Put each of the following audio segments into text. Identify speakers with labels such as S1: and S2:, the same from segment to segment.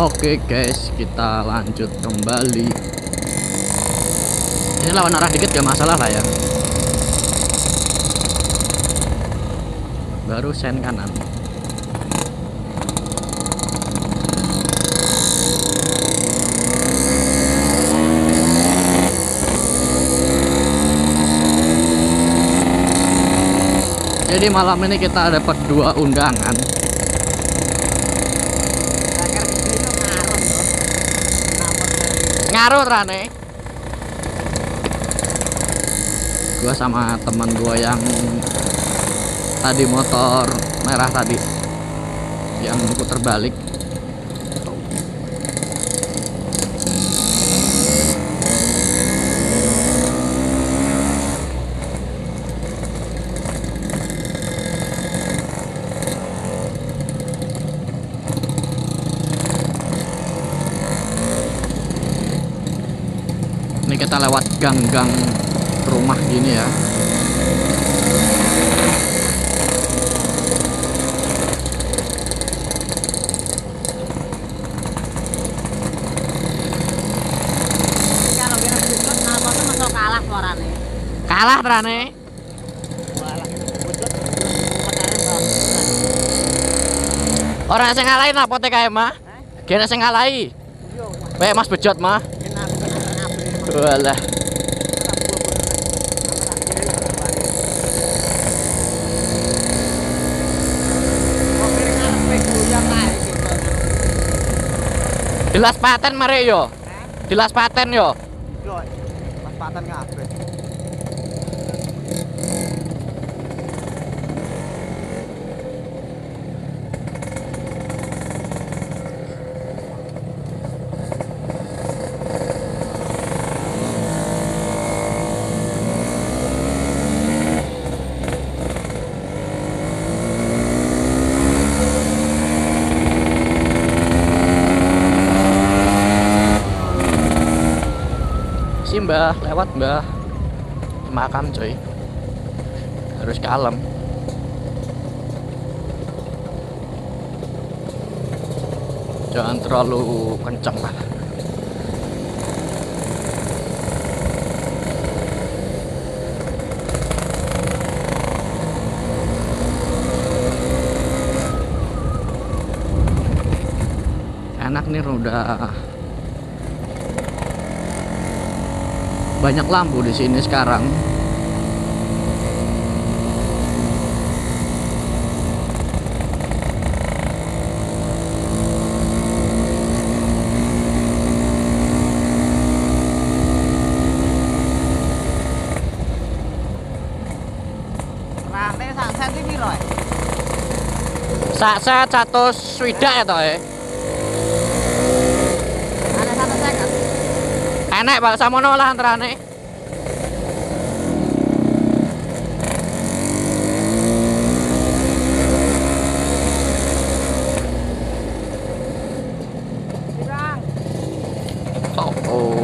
S1: Oke guys, kita lanjut kembali. Ini lawan arah dikit gak masalah lah ya. Baru sen kanan. Jadi malam ini kita dapat 2 undangan. Ngaruh Rane. Gua sama teman gua yang tadi motor merah tadi yang puter balik. Ini kita lewat gang-gang rumah gini ya. Kalah Rane. Orang sing ngalahi apa TKM mah? Gene sing ngalahi. Kayak Mas Bejot mah. Walah. Dilas paten mari yo. Dilas paten yo.
S2: Yo, pas paten kabeh.
S1: Si Mbah, lewat Mbah. Makam coy. Harus kalem. Jangan terlalu kencang lah. Enak nih udah banyak lampu di sini sekarang.
S2: Rane sak senti piro?
S1: Sak set 100 swidak ya toh ya.
S2: Ada 150.
S1: Enek Pak samono lah antarane.
S2: Pirang?
S1: Oh.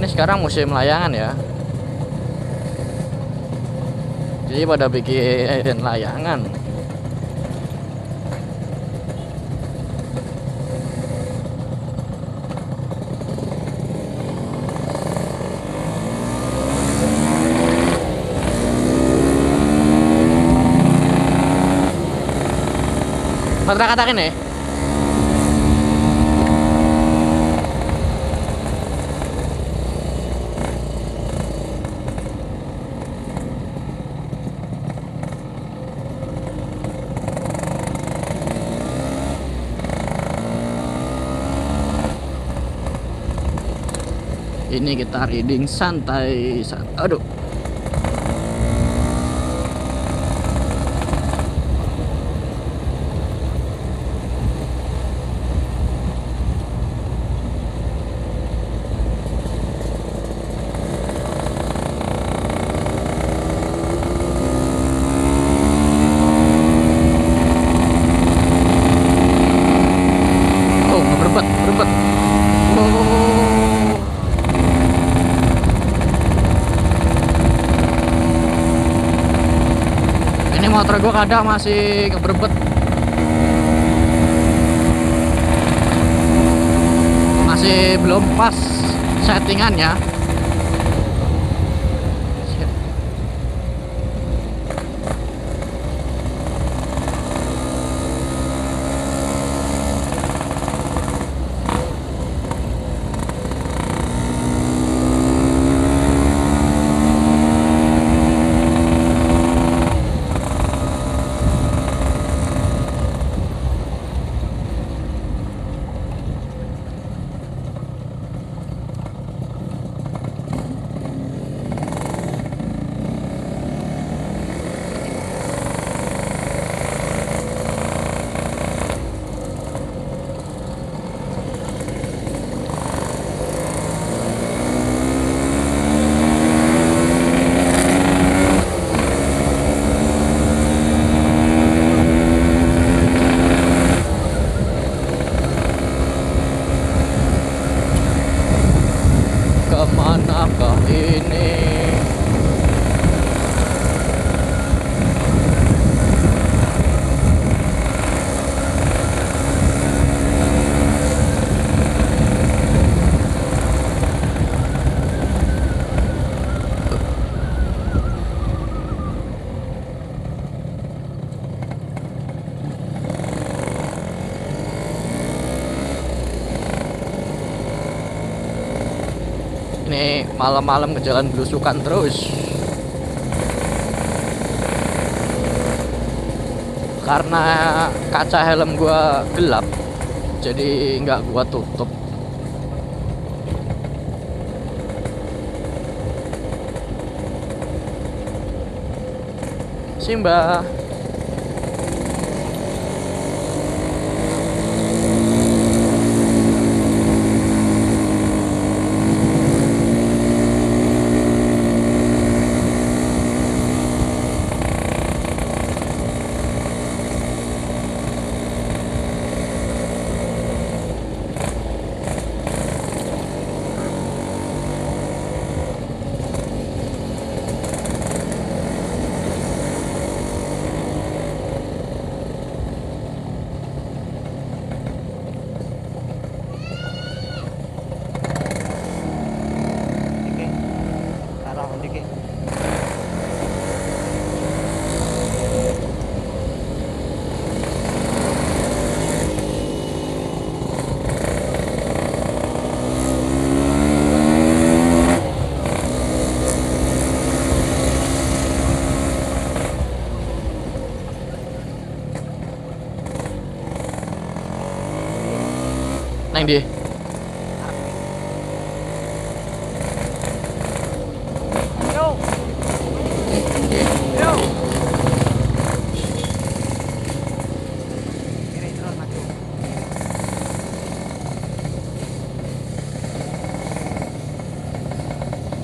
S1: Ini sekarang musim layangan ya. Jadi pada bikin layangan. Kata-kata ini. Ini kita reading santai. Aduh. motor gue kadang masih ngeberbet, masih belum pas settingannya. Kemanakah ini? Ini malam-malam ke jalan belusukan terus. Karena kaca helm gua gelap, jadi nggak gua tutup. Simba. Neng di.
S2: Yo. Yo. Kiri terus maju.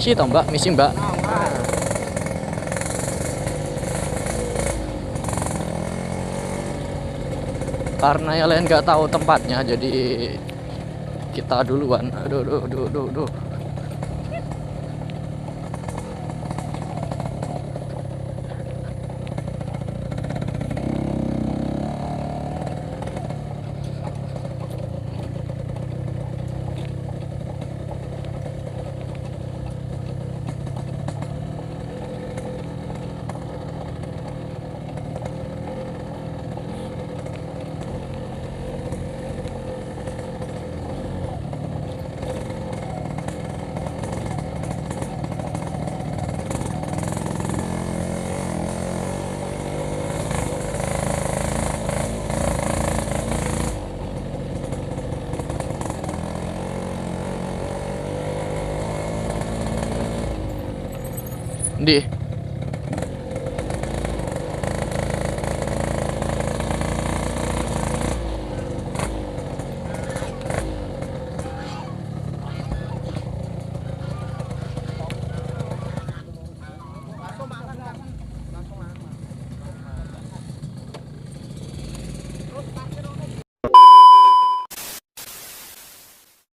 S1: Si toh mbak, misi mbak. Karena yang lain nggak tahu tempatnya, jadi kita duluan. Aduh. Di